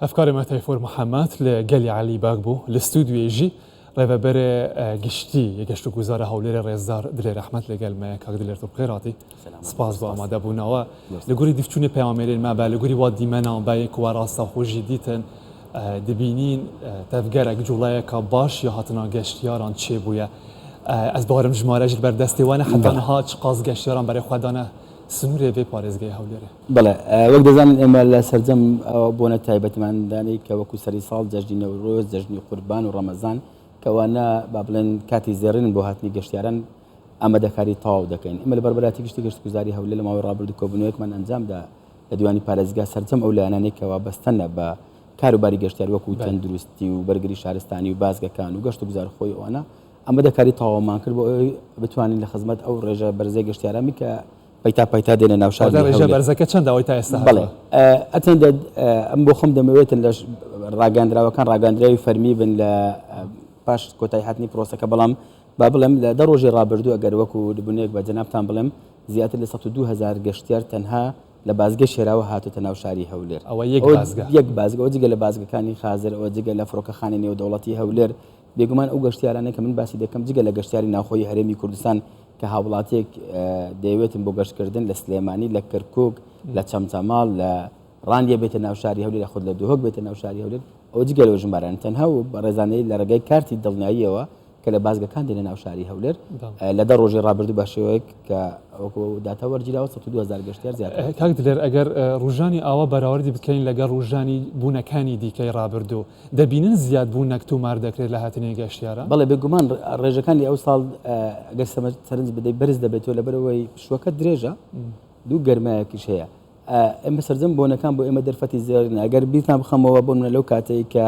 افکار ما تیفور محمد لگلی علی باغبو لاستودیو جی رفا بره گشتی گشتو گزاره حولیر رزدار دل رحمت لگل ما کاغ دلر تو بخیراتی سپاس با آماده بونا و لگوری دیفچون پیامبرین ما با لگوری وادی منا با کواراستا خوشی دیتن دبینین تفکر جولای کاباش یا هاتنا گشتیاران چه بویا از بارم جمارج بر دستیوانه حتی نها چقاز گشتیاران برای خدانه سنوری به پارێزگای هەولێرە بەڵێ وەک دەزانن ئێمە لە سەرجەم بۆنە تایبەتماندانی کە وەکو سەری ساڵ جەژنی نەورۆز جەژنی قوربان و ڕەمەزان کەوانە با بڵێن کاتی زێڕین بۆ هاتنی گەشتیاران ئامادەکاری تەواو دەکەین ئێمە لە بەربەراتی گشتی گەشتگوزاری هەولێر لە ماوەی ڕابردوو کۆبوونەوەیەکمان ئەنجامدا لە دیوانی پارێزگا سەرجەم ئەو لایەنانەی کە وابەستەنە بە کاروباری گەشتیار وەکو تەندروستی و بەرگری شارستانی و بازگەکان و گەشتگوزار خۆی ئەوانە ئامادەکاری تەواومان کرد بۆ ئەوەی بتوانین لە خزمەت ئەو ڕێژە بەرزەی گەشتیارانی کە پەیتا دێنە ناو شاری هەولێر. ڕێژە بەرزەکە چەندە ئەوەی تا ئێستا؟ بەڵێ ئەچەندە ئەم بۆ خۆم دەمەوێتن لە ڕاگەاندراوەکان ڕاگەاندراوی فەرمی بن لە پاش کۆتایی هاتنی پرۆسەکە بەڵام با بڵێم لە دە ڕۆژی ڕابردوو ئەگەر وەکو بوونەیەک بە جەنابتان بڵێم زیاتر لە 102,000 گەشتیار تەنها لە بازگە شێراوە هاتوتە ناو شاری هەولێر. ئەوە یەک بازگە ئەوە جگە لە بازگەکانی خازر ئەوە جگە لە فڕۆکەخانی نێودەوڵەتی هەولێر بێگومان ئەو گەشتیارانە کە من باسی دەکەم جگە لە گەشتیاری ناوخۆی هەرێمی کوردستان کە هاوڵاتێک دەیەوێتن بۆ گەشتکردن لە سلێمانی لە کەرکووک لە چەمچەماڵ لە ڕاندیە بێتە ناو شاری هەولێر خود لە دووهۆک بێتە ناو شاری هەولێر ئەوە جگە لەوە ژمارەن تەنها و بە ڕێزانەی لە ڕێگای کارتی دڵنیاییەوە کە لە بازگەکان دێنە ناو شاری هەولێر لە دە ڕۆژی ڕابردوو بە شێوەیەک کە وەکو داتا وەرگیراوە 102,000 گەشتیار زیاتر. کاک دلێر ئەگەر ڕوژانی ئاوا بەراوردی بکەین لەگەڵ ڕوژانی بوونەکانی دیکەی ڕابردوو دەبینن زیاد بوونەک تومار دەکرێت لە هاتنی گەشتیارە؟ بەڵێ بێگومان ڕێژەکانی ئەو ساڵ ئەگەر سەرنج بدەیت بەرز دەبێتەوە لەبەرەوەی پشوەکە درێژە دوو گەرمایەکیش هەیە. ئێمە سەرجەم بۆنەکان بۆ ئێمە دەرفەتی زێڕین ئەگەر بیرتان بخەمەوە بۆ منە لەو کاتەی کە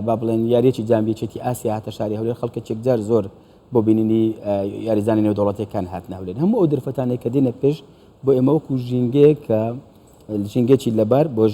با بڵێن یاریەکی جامبیچێتی ئاسیا هاتە شاری هەولێر خەڵکێک جار زۆر بۆ بینینی یاریزانی نێودەوڵەتیەکان هاتنە هەولێر هەموو ئەو دەرفەتانێک کە دێنە پێش بۆ ئێمە وەکو ژینگەیە کە ژینگەیەکی لەبار بۆ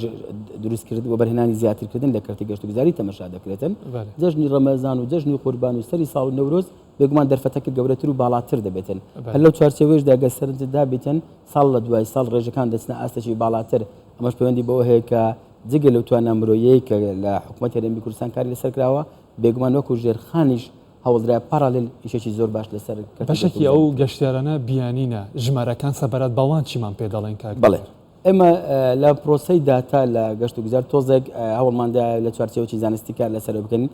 دروستکردن و بەرهێنانی زیاترکردن لە کەرتی گەشتوگزاری تەمەشا دەکرێتن جەژنی ڕەمەزان و جەژنی قوربان و سەری ساڵ و نەورۆز بێگومان دەرفەتەکە گەورەتر و باڵاتر دەبێتن هەر لەو چوارچێوەیەشدا گە سەرنجدا بێتن ساڵ لە دوای ساڵ ڕێژەکان دەچنە ئاستێکی باڵاتر ئەمەش پەیوەندی بەوە هەیە کە جگە لەو توانە مرۆیەی کە لە حکوومەت هەرێمی کوردستان کاری لەسەر کراوە بێگومان وەکو ژێرخانیش هەوڵدرا پارالل ئیشێکی زۆر باش لەسەر بەشێکی ئەو گەشتیارانە بیانینە ژمارەکان سەبارەت باوان چیمان پێ دەڵێن کاک؟ بەڵێ ئێمە لە پرۆسەی داتا لە گەشت و گوزار تۆزێک هەوڵماندا لە چوارچێوەی زانستی کار لەسەر بکەین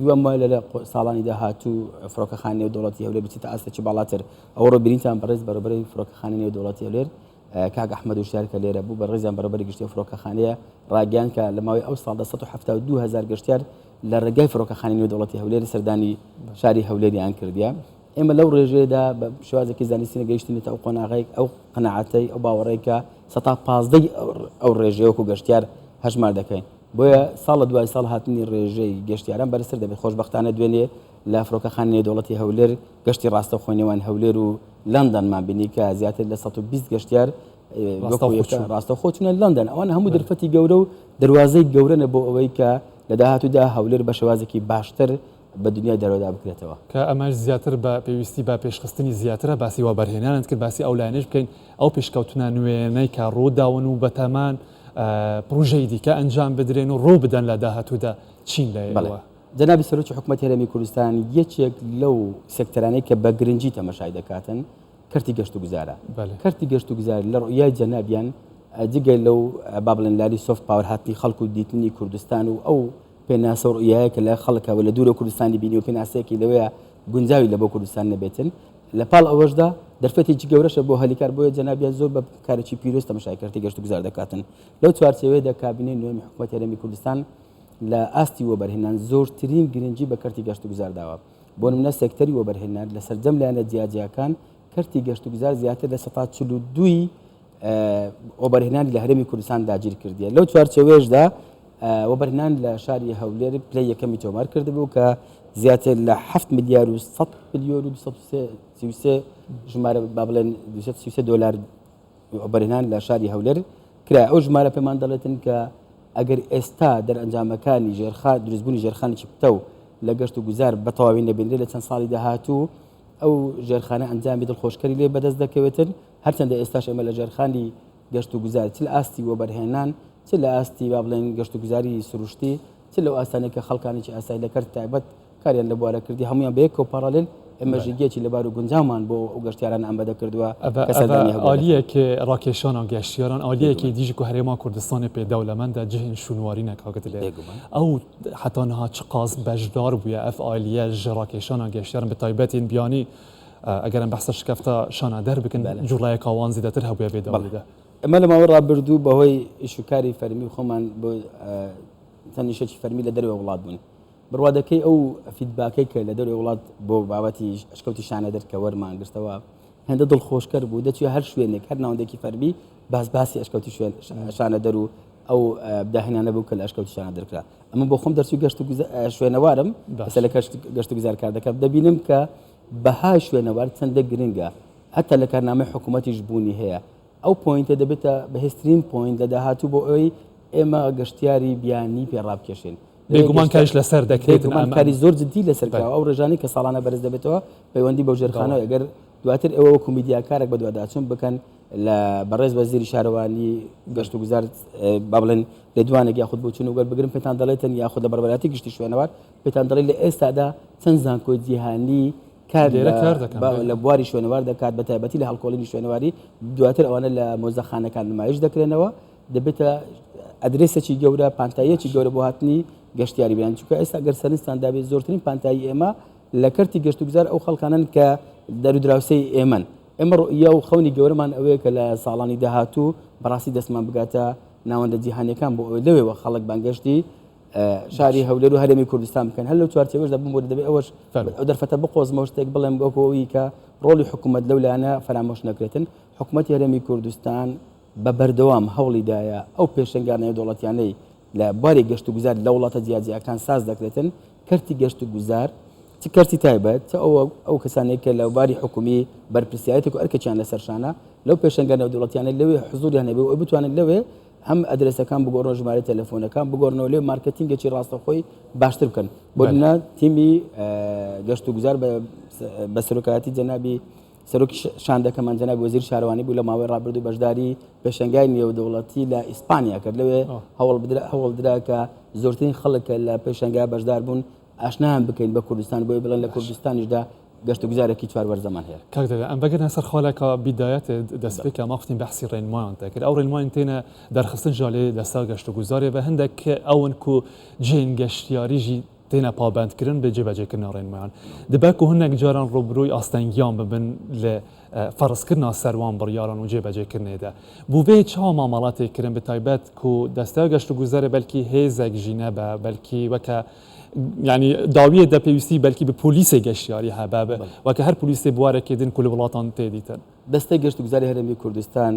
وەمە لە ساڵانی داهاتوو فڕۆکەخانەی نێودەوڵەتی هەولێر بچێتە ئاستێکی باڵاتر ئەوە ڕۆبرینتان بەڕێز بەرەبەری فڕۆکەخانەی نێودەوڵەتی هەولێر کاک ئەحمەد وشارکە لێرە بوو بە ڕێزیان بەرەبەری گشتی فڕۆکەخانەیە ڕاگەیان کە لە ماوەی ئەو ساڵدا 172,000 گەشتیار لە ڕێگای فڕۆکەخانەی نێودەوڵەتی هەولێر سەردانی شاری هەولێریان کردیە. ئێمە لەو ڕێژەیەدا بە شێوازێکی زانستی نەگەیشتینێتە ئەو قۆناغی ئەو قەنەعەتەی ئەو باوەڕەی کە 115 ئەو ڕێژەیە وەکو گەشتیار هەژمار دەکەین بۆیە ساڵ لە دوای ساڵ هاتنی ڕێژەی گەشتیاران بەرزتر دەبێت خۆشبەختانە دوێنێ لە فڕۆکەخانەی نێودەوڵەتی هەولێر گەشتی ڕاستەوخۆی نێوان هەولێر و لەندەنمان بینی کە زیاتر لە 120 گەشتیار ڕاستەوخۆ چونە لەندەن ئەوانە هەموو دەرفەتی گەورە و دەواازەی گەورەنە بۆ ئەوەی کە لە داهاتوودا هەولێر بە شێوازێکی باشتر بە دنیای دەرەوەدا بکرێتەوە کە ئەمەش زیاتر بە پێویستی بە پێشخستنی زیاترە باسی وا بەرهێنانت کرد باسی ئەولانش بکەین ئەو پێشکەوتنە نوێنەی کە ڕووداون و بەتەمان پروژەی دیکە ئەنجام بدرێن و ڕۆ بدەن لە داهاتوودا چین لەوە. جەنابی سەرۆکی حکوومەت هەرێمی کوردستان یەکێک لەو سێکتەرانەی کە بە گرنگی تەمەشای دەکاتن کەرتی گەشت و گوزارە. کەرتی گەشت و گوزار لە ڕوئیای جەنابیان جگەی لەو با بڵێن لاری سۆفت پاوەر هاتی خەڵک و دیتنی کوردستان و ئەو پێناسە و ڕوئیایە کە لە خەڵکەوە لە دوورە کوردستانی بینی و پێناسەیەکی لەوەیە گونجاوی لە بۆ کوردستان نەبێتن لە پاڵ ئەوەشدا دەرفەتێکی گەورەشە بۆ هەلیکار بۆیە جەنابیان زۆر بە کارێکی پیرۆست تەمەشای کەرتی گەشت و گوزار دەکاتن لەو چوارچێوەیەدا کابینەی نوێمی حکوومەت هەرێمی کوردستان لە ئاستی وەبەرهێنان زۆرترین گرنگی بە کەرتی گەشت و گوزار داوە بۆ نمونە سێکتەری وەبەرهێنان لە سەرجەم لایەنە جیاجیەکان کەرتی گەشت و گوزار زیاتر لە 142 وەبەرهێنانی لە هەرێمی کوردستان داگیر کردیە لەو چوارچێوەیەشدا وەبەرهێنان لە شاری هەولێر پلەی یەکەمی تۆمار کردبوو کە زیاتر لە 7 ملیار و 100 ملیۆن و 233 ژمارە با بڵێن 233 دلار وەبەرهێنان لە شاری هەولێر کرا ئەو ژمارە پێمان دەڵێتن کە ئەگەر ئێستا دەرئەنجامەکانی ژێرخان دروستبوونی ژێرخانێکی پتە و لە گەشت و گوزار بە تەواوی نەبێنرێت لە چەند ساڵی داهاتوو ئەو ژێرخانە ئەنجامی دڵخۆشکەری لێ بەدەست دەکەوێتن هەرچەندە ئێستاش ئێمە لە ژێرخانی گەشت و گوزار چ لە ئاستی وەبەرهێنان چ لە ئاستی با بڵێن گەشت و گوزاری سروشتی چ لەو ئاسانێکە خەڵکانێکی ئاسایی لە کەرت تایبەت کاریان لە بوارە کردی هەمویان بەیەکەوە پارالل ئێمە ژێگێکی لەبار و گونجامان بۆ ئەو گەشتیاران ئەمبەدە کردووە ئالیەکە ڕاکێشانان گەشتیاران ئالیەکی دیژی و هەرێما کوردستانی پێدەوڵەمەندە جهێن شونوارینە کاگت لێ ئەو حتانها چ قاز بەشدار بووە ئەف ئالیە ژ ڕاکێشانان گەشتیارن بە تایبەتین بیانی ئەگەرم بەحسە شکەفتە شانە دەربکن جوڵایە کاوان زیاتر هەبووە بێدەوڵیدا ئەمە لە ماوەی ڕابردوو بەهۆی ئیشوکاری فەرمی خۆمان بۆ تەنیشەکی فەرمی لە دەروێ وڵات بوون بڕوادەکەی ئەو فیدباکەی کە لە دەروێ وڵات بۆ بابەتی ئەشکەوتی شانە دەرکە وەرمان گرتەوە هەندە دڵخۆشکەر بوو دەچوێت هەر شوێنێک هەر ناوەندێکی فەرمی باسی ئەشکەوتی شانە دەر و ئەو بداهێنانە بوو کە لە ئەشکەوتی شانە دەرکرا ئەمە بۆ خۆم دەرچوو گەشت و شوێنەوارم بەسەر لە گەشت و گوزار کار دەکەم دەبینم کە بەهای شوێنەوار چەندە گرنگە هەتا لە کارنامەی حکوومەتیش بوونی هەیە ئەو پوینتە دەبێتە بەهێزترین پوینت لە داهاتوو بۆ ئەوی ئێمە گەشتیاری بیانی پێڕابکێشین بێگومان کاریش لەسەر دەکرێت کاری زۆر جدی لەسەرکراوە ئەو ڕێژانی کە ساڵانە بەرز دەبێتەوە پەیوەندی بەو ژێرخانەوە ئەگەر دواتر ئەوە وەکو میدیاکارێک بە دوواداچوون بکەن لە بەڕێز وەزیری شارەوانی گەشت و گوزار با بڵێن لە دوانێک یاخود بۆچون و وەربگرن پێتان دەڵێتن یاخود لە بەربەراتی گشتی شوێنەوار پێتان دەڵێت لە ئێستادا چەند زانکۆی جیهانی کار لە بواری شوێنەوار دەکات بە تایبەتی لە هەڵکۆڵینی شوێنەواری دواتر ئەوانە لە مۆزەخانەکان نمایش دەکرێنەوە دەبێتە ئەدرێسێکی گەورە پانتاییەکی گەورە بۆ هاتنی گەشتیاری بیان چونکە ئێستا گەر سەرنجتان دابێت زۆرترین پانتایی ئێمە لە کەرتی گەشت و گوزار ئەو خەڵکانن کە دەرودراوسەی ئێمەن ئێمە ڕۆیە و خەونی گەورەمان ئەوەیە کە لە ساڵانی داهاتوو بەڕاستی دەستمان بگاتە ناوەندە جیهانیەکان بۆ لەوێەوە خەڵک بانگەشتی شاری هەولێر و هەرێمی کوردستان بکەن هەر لەو چوارچێوەشدا بووم بۆ دەبێت ئەوەش ئەو دەرفەتە بقۆزمەوە شتێک بڵێم بۆکەوەی کە ڕۆڵی حکوومەت لەولایانە فەرامۆش نەکرێتن حکوومەتی هەرێمی کوردستان بە بەردەوام هەوڵیدایە ئەو پێشنگانەی دەوڵەتیانەی لە باری گەشت و گوزار لە وڵاتە جیاجیەکان ساز دەکرێتن کەرتی گەشت و گوزار چ کەرتی تایبەت چ ئەو کەسانێک کە لە باری حکومی بەرپرسیایەتێک و ئەرکەچیان لەسەرشانە لەو پێشنگانە دەوڵەتیانە لەوێ حزوریان هەبێ و ئەو بتوانن لەوێ هەم ئەدرێسەکان بگۆڕن ژمارە تەلەفۆنەکان بگۆڕنەوە لێ مارکتینگێکی ڕاستەخۆی باشتر بکەن بۆ نمونە تیمی گەشت و گوزار بە سەرۆکایەتی جەنابی سەرۆکی شاندەکەمان جەنابی وەزیر شارەوانی بوو لە ماوەی ڕابردوو بەشداری پێشنگای نێودەوڵەتی لە ئیسپانیا کرد لەوێ هەوڵ درا کە زۆرترین خەڵک لە پێشنگای بەشدار بوون ئاشنایان بکەین بە کوردستان بۆی بڵێن لە کوردستانیشدا گەشت و گوزارێکی چواروەرزەمان هەیە ئەم بەگەر سەر خۆلێکە بیدایەت دەستپێکە مافتین بەحسی ڕێنمایان تەکرد ئەو ڕێنمایان تێنە دەرخستن ژالێ لەسەر گەشت و گوزارێ بە هەندێک ئەوەن و جێن گەشتیاریژی تێنە پابندکردن بە جێبەجێکردنەوە ڕێنمایان دەبێت و هەندێک جاران ڕۆبرووی ئاستەنگیان ببن لە فەرزکردنا سەروان بڕیاران و جێبەجێکردنێدا بووبێ چاوا مامەڵاتێکردن بە تایبەت و دەستە گەشت و گوزارێ بەلکی هێزێک ژینە بە بەلکی وەکە يعني داویە دەپێویستی بەلکی بە پۆلیسێ گەشتیاری هەبە وەکە هەر پۆلیسێ بوارەکردن کول وڵاتان تێدیتن دەستەی گەشت و گوزاری هەرێمی کوردستان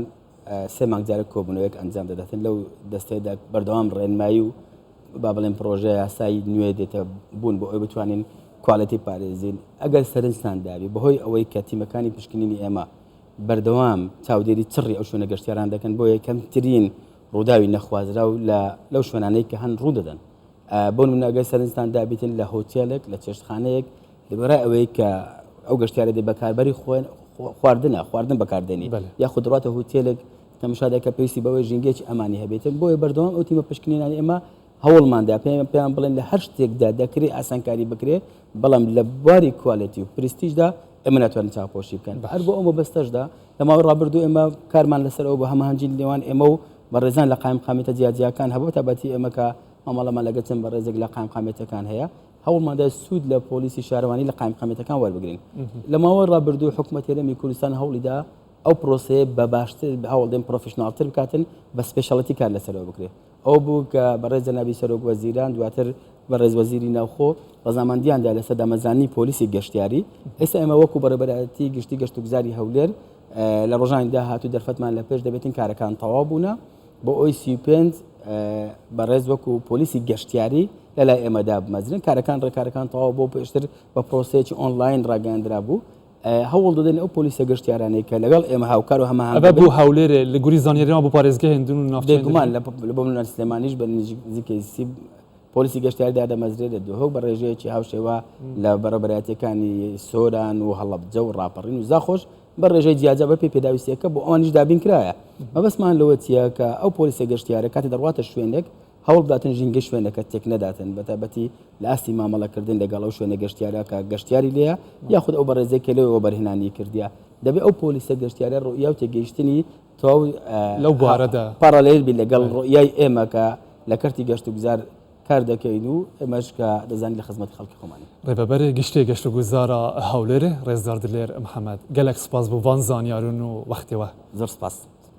سێ مانگجارە کۆبوونەوەیەک ئەنجام دەداتن لەو دەستەیەدا بەردەوام ڕێنمایی و با بڵێن پرۆژە یاسایی نوێ دێتە بوون بۆ ئەوی بتوانین کوالەتی پارێزین ئەگەر سەرنجتان داوی بەهۆی ئەوەی کە تیمەکانی پشکنینی ئێمە بەردەوام چاودێری چڕی ئەو شوێنە گەشتیاران دەکەن بۆ یەکەمترین ڕووداوی نەخوازرا و لەو شوێنانەی کە هەن ڕوو دەدەن بۆ نمونە ئەگەر سەرنجتان دابیتن لە هۆتێلێک لە چێشتخانەیەک لەبەرای ئەوەی کە ئەو گەشتیارە دێ بەکاربەری خواردن بەکاردێنی یاخود ڕاتە هۆتێلێک تەماشادەکە پێویستی بەوەی ژینگێکی ئەمانی هەبێتن بۆیە بەردەوام ئەو تیمە پشکنینانی ئێمە هەوڵماندا پێیان بڵێن لە هەر شتێکدا دەکرێت ئاسانکاری بکرێ بەڵام لە بواری کوالەتی و پرستیژدا ئێمە ناتوانین چاپۆشی بکەن هەر بۆ ئەمە بەستەشدا لە ماوەی ڕابردوو ئێمە کارمان لەسەرەوە بە هەماهەنگین لێوان ئێمە و بەڕێزان لە قایم قامێتە جیاجیەکان هەبوو تابەتی ئێمە کە مامەڵەمان لەگەچن بەڕێزێک لە قایم قامێتەکان هەیە هەوڵماندا سوود لە پۆلیسی شارەوانی لە قایم قامێتەکان وەربگرین لە ماوەی ڕابردوو حکوومەتی هەرێمی کوردستان هەوڵیدا ئەو پرۆسەیە بە باشتر هەوڵدەین پرۆفشناڵتر بکاتن بە سپێشاڵەتی کار لەسەرەوە بکرێت ئەو بوو کە بەڕێز جەنابی سەرۆک وەزیران دواتر بەڕێز وەزیری ناوخۆ ڕەزامەندیاندا لە سەردامەزانی پۆلیسی گەشتیاری ئێستا ئێمە وەکو بەڕێبەرایەتی گشتی گەشت و گوزاری هەولێر لە ڕۆژانی داهاتوو دەرفەتمان لە پێش دەبێتین کارەکان تەواو بوونە بۆ ئەوی 35 بەڕێز وەکو پۆلیسی گەشتیاری لەلای ئێمەدا بمەزرن کارەکان تەواو بۆ پێشتر بە پرۆسەیەکی ئۆنلاین ڕاگەاندرا بوو هەوڵ دەدەن ئەو پۆلیسە گەشتیارانەی کە لەگەڵ ئێمە هاوکار و هەماهنگ بوو هەولێرە لە گوری زانیاریەوە بۆ پارێزگای هێندون و نافتێگومان لە بۆ سلێمانیش بە نزیکەی پۆلیسی گەشتیاریدا دەمەزرێت دوهۆک بە ڕێژەیەکی هاوشێوە لە بەڕێبەرایەتەکانی سۆران و هەڵەبجە و ڕاپەڕین و زاخۆش بەڕێژەی جیاجە بەر پێی پێداویستیەکە بۆ ئەوانیش دابین کرایە مەبەستمان لەوە چیە کە ئەو پۆلیسە گەشتیارە کاتی دەڕواتە شوێنێک هەوڵ بداتن ژینگە شوێنەکە تێک نەداتن بەتابەتی لە ئاستی مامەڵەکردن لەگەڵ ئەو شوێنە گەشتیارە کە گەشتیاری لێە یاخود ئەو بەڕێزەی کە لەوەوە بەرهێنانی کردیا دەبێت ئەو پۆلیسە گەشتیارە ڕۆیا و تێگەیشتنی تەواو لەو بوارەدا پارالێل بی لەگەڵ ڕۆیای ئێمە کە لە کەرتی گەشت و گوزار کار دەکەین و ئێمەش کە دەزانین لە خزمەت خەڵکی خۆمانی ڕێبەبەرێ گشتێ گەشت و گوزارە هەولێرە ڕێزدار دلێر محەممەد گەلێک سپاس بۆ وان زانیارون و وەختەوە زۆر سپاس.